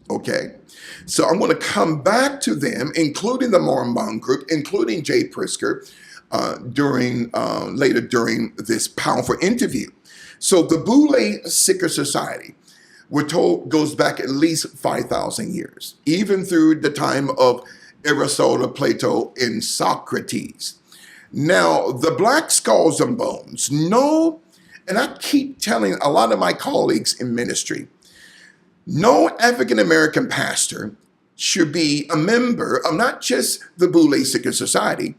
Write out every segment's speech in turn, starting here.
Okay, so I'm going to come back to them, including the Mormon group, including Jay Prisker, later during this powerful interview. So the Boule Secret Society, we're told, goes back at least 5,000 years, even through the time of Aristotle, Plato, and Socrates. Now, the Black Skulls and Bones, no, and I keep telling a lot of my colleagues in ministry, no African-American pastor should be a member of not just the Boule Secret Society,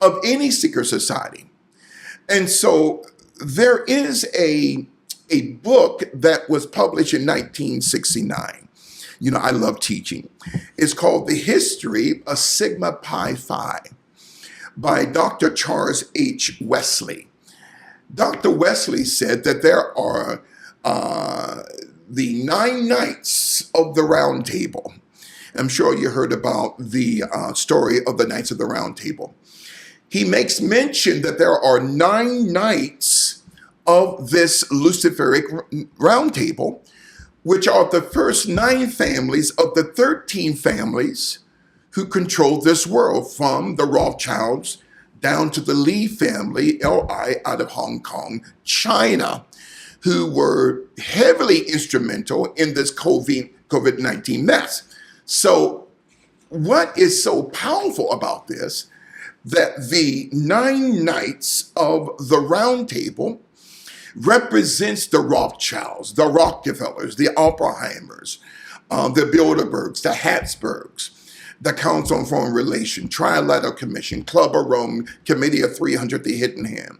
of any secret society. And so there is a book that was published in 1969. You know, I love teaching. It's called The History of Sigma Pi Phi by Dr. Charles H. Wesley. Dr. Wesley said that there are the 9 Knights of the Round Table. I'm sure you heard about the story of the Knights of the Round Table. He makes mention that there are 9 knights of this Luciferic Round Table, which are the first 9 families of the 13 families who control this world, from the Rothschilds down to the Lee family, LI, out of Hong Kong, China, who were heavily instrumental in this COVID-19 mess. So what is so powerful about this, that the 9 Knights of the Round Table represents the Rothschilds, the Rockefellers, the Oppenheimers, the Bilderbergs, the Habsburgs, the Council on Foreign Relations, Trilateral Commission, Club of Rome, Committee of 300, the Hidden Hand,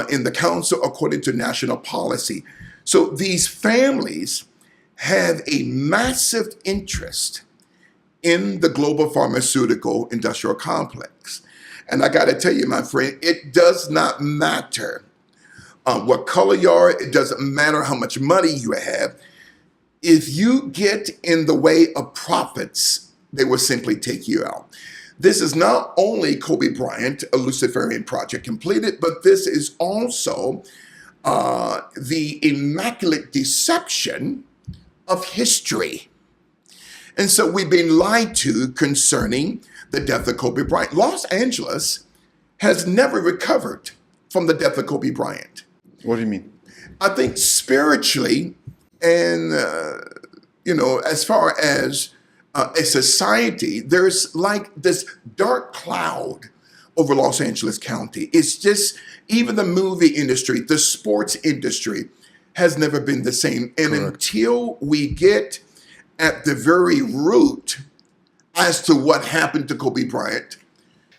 in the Council according to National Policy. So these families have a massive interest in the global pharmaceutical industrial complex. And I got to tell you, my friend, it does not matter what color you are. It doesn't matter how much money you have. If you get in the way of profits, they will simply take you out. This is not only Kobe Bryant, a Luciferian project completed, but this is also the immaculate deception of history. And so we've been lied to concerning the death of Kobe Bryant. Los Angeles has never recovered from the death of Kobe Bryant. What do you mean? I think spiritually and, as far as a society, there's like this dark cloud over Los Angeles County. It's just, even the movie industry, the sports industry has never been the same. And Correct. Until we get at the very root as to what happened to Kobe Bryant.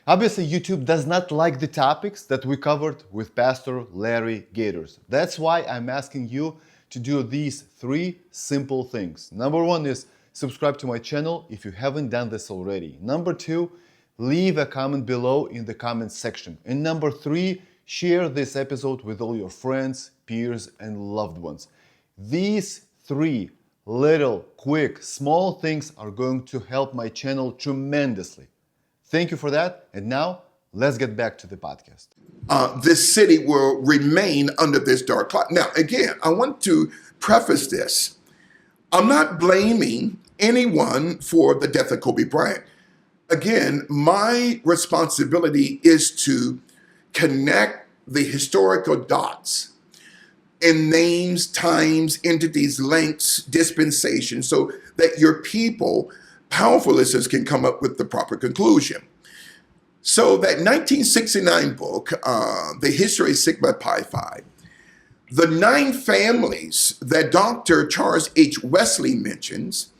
Obviously, YouTube does not like the topics that we covered with Pastor Larry Gators. That's why I'm asking you to do these 3 simple things. Number 1 is subscribe to my channel if you haven't done this already. Number 2, leave a comment below in the comment section. And number 3, share this episode with all your friends, peers, and loved ones. These 3 little, quick, small things are going to help my channel tremendously. Thank you for that. And now, let's get back to the podcast. This city will remain under this dark cloud. Now, again, I want to preface this. I'm not blaming anyone for the death of Kobe Bryant. Again, my responsibility is to connect the historical dots in names, times, entities, lengths, dispensations, so that your people, powerful listeners, can come up with the proper conclusion. So that 1969 book, The History of Sigma Pi Phi, the 9 families that Dr. Charles H. Wesley mentions,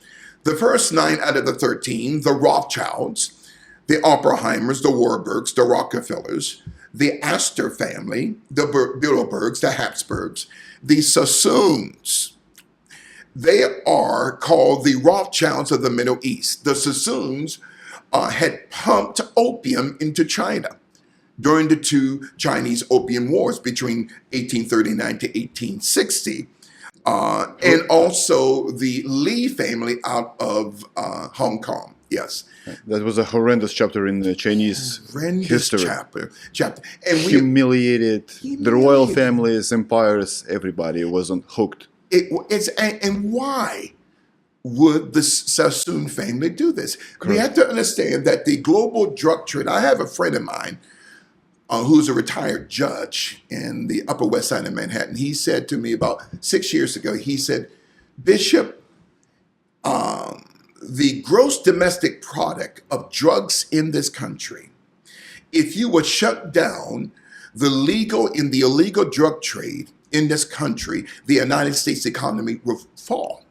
the first 9 out of the 13, the Rothschilds, the Oppenheimers, the Warburgs, the Rockefellers, the Astor family, the Bilderbergs, the Habsburgs, the Sassoons. They are called the Rothschilds of the Middle East. The Sassoons had pumped opium into China during the 2 Chinese Opium Wars between 1839 to 1860. And also the Lee family out of Hong Kong. Yes. That was a horrendous chapter in the Chinese history. Chapter. And humiliated the royal families, empires, everybody wasn't hooked. And why? would the Sassoon family do this? We have to understand that the global drug trade, I have a friend of mine who's a retired judge in the Upper West Side of Manhattan. He said to me about 6 years ago, he said, Bishop, the gross domestic product of drugs in this country, if you would shut down the legal and the illegal drug trade in this country, the United States economy will fall.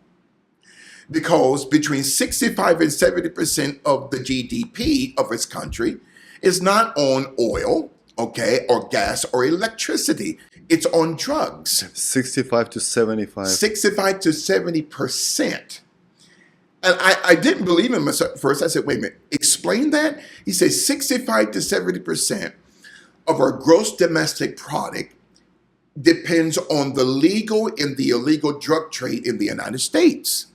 Because between 65 and 70% of the GDP of its country is not on oil, okay, or gas or electricity. It's on drugs. 65 to 75. 65 to 70%. And I didn't believe him at first. I said, wait a minute, explain that? He says 65 to 70% of our gross domestic product depends on the legal and the illegal drug trade in the United States.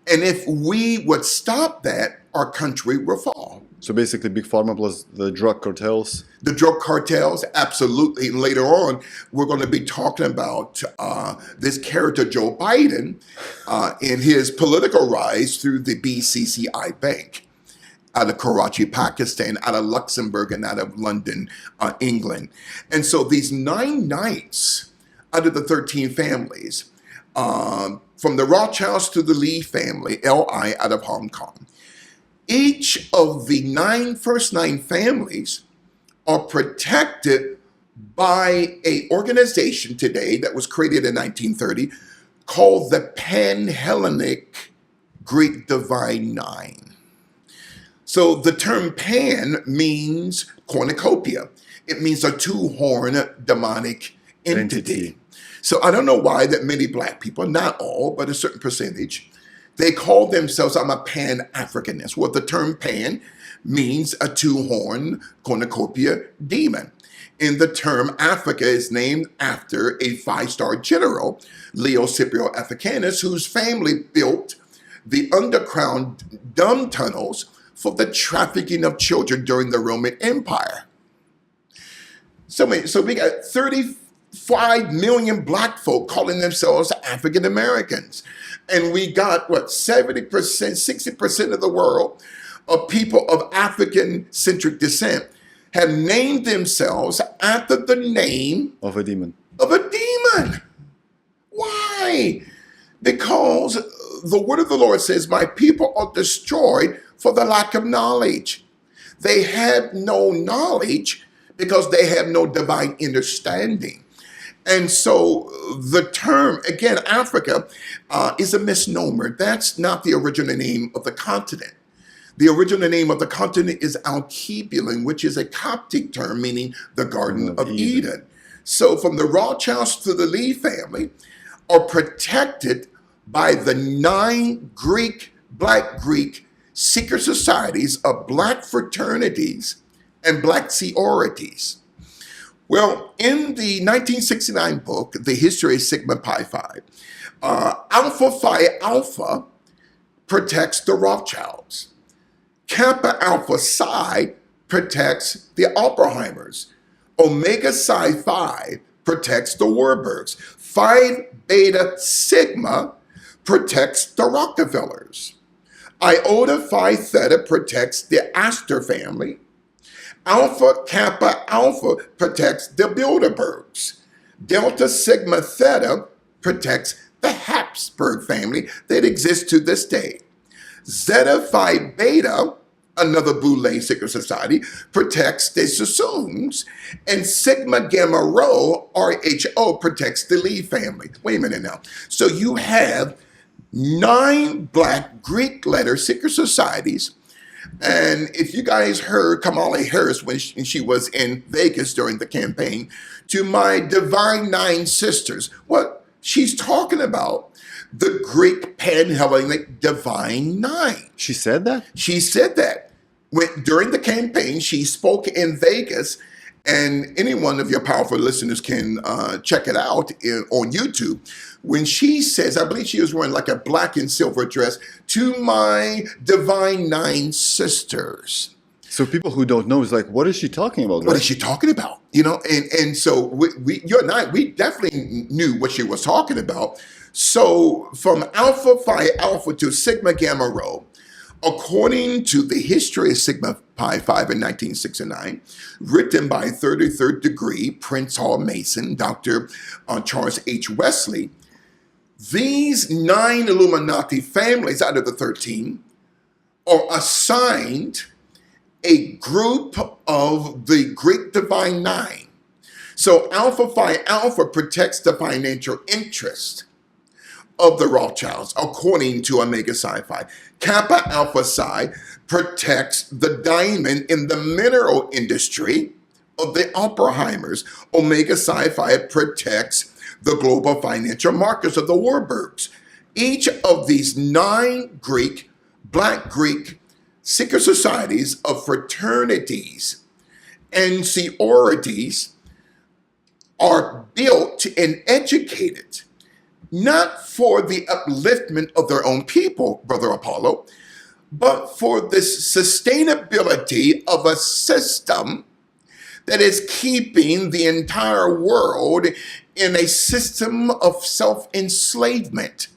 And if we would stop that, our country will fall. So basically, Big Pharma plus the drug cartels. The drug cartels, absolutely. And later on, we're going to be talking about this character, Joe Biden, in his political rise through the BCCI Bank out of Karachi, Pakistan, out of Luxembourg, and out of London, England. And so these 9 knights out of the 13 families, from the Rothschilds to the Lee family, LI out of Hong Kong, each of the first nine families are protected by an organization today that was created in 1930 called the Pan-Hellenic Greek Divine Nine. So the term pan means cornucopia. It means a two-horned demonic entity. So I don't know why that many black people, not all, but a certain percentage, they call themselves, I'm a Pan-Africanist. Well, the term pan means a two-horned cornucopia demon. And the term Africa is named after a 5-star general, Leo Scipio Africanus, whose family built the underground dumb tunnels for the trafficking of children during the Roman Empire. So we got 35 million black folk calling themselves African Americans. And we got, 70%, 60% of the world of people of African-centric descent have named themselves after the name of a demon. Why? Because the word of the Lord says, my people are destroyed for the lack of knowledge. They have no knowledge because they have no divine understanding. And so the term, again, Africa, is a misnomer. That's not the original name of the continent. The original name of the continent is Alkebulan, which is a Coptic term meaning the Garden of Eden. So from the Rothschilds to the Lee family are protected by the 9 Black Greek secret societies of black fraternities and black sororities. Well, in the 1969 book, The History of Sigma Pi Phi, Alpha Phi Alpha protects the Rothschilds. Kappa Alpha Psi protects the Oppenheimers. Omega Psi Phi protects the Warburgs. Phi Beta Sigma protects the Rockefellers. Iota Phi Theta protects the Astor family. Alpha Kappa Alpha protects the Bilderbergs. Delta Sigma Theta protects the Habsburg family that exists to this day. Zeta Phi Beta, another Boule secret society, protects the Sassoons. And Sigma Gamma Rho, RHO, protects the Lee family. Wait a minute now. So you have 9 black Greek letter secret societies. And if you guys heard Kamala Harris when she was in Vegas during the campaign, to my divine 9 sisters, what she's talking about, the Greek Pan-Hellenic divine 9. She said that? She said that. During the campaign, she spoke in Vegas, and any one of your powerful listeners can check it out on YouTube. When she says, I believe she was wearing like a black and silver dress, to my divine 9 sisters. So people who don't know is like, what is she talking about? What is she talking about? You know, and so you and I, we definitely knew what she was talking about. So from Alpha Phi Alpha to Sigma Gamma Rho, according to the history of Sigma Pi Phi in 1969, written by 33rd degree Prince Hall Mason, Dr. Charles H. Wesley, these 9 Illuminati families out of the 13 are assigned a group of the Greek Divine Nine. So Alpha Phi Alpha protects the financial interest of the Rothschilds, according to Omega Psi Phi. Kappa Alpha Psi protects the diamond in the mineral industry of the Oppenheimers. Omega Psi Phi protects the global financial markets of the Warburgs. Each of these 9 Black Greek secret societies of fraternities and sororities are built and educated not for the upliftment of their own people, Brother Apollo, but for the sustainability of a system that is keeping the entire world in a system of self-enslavement.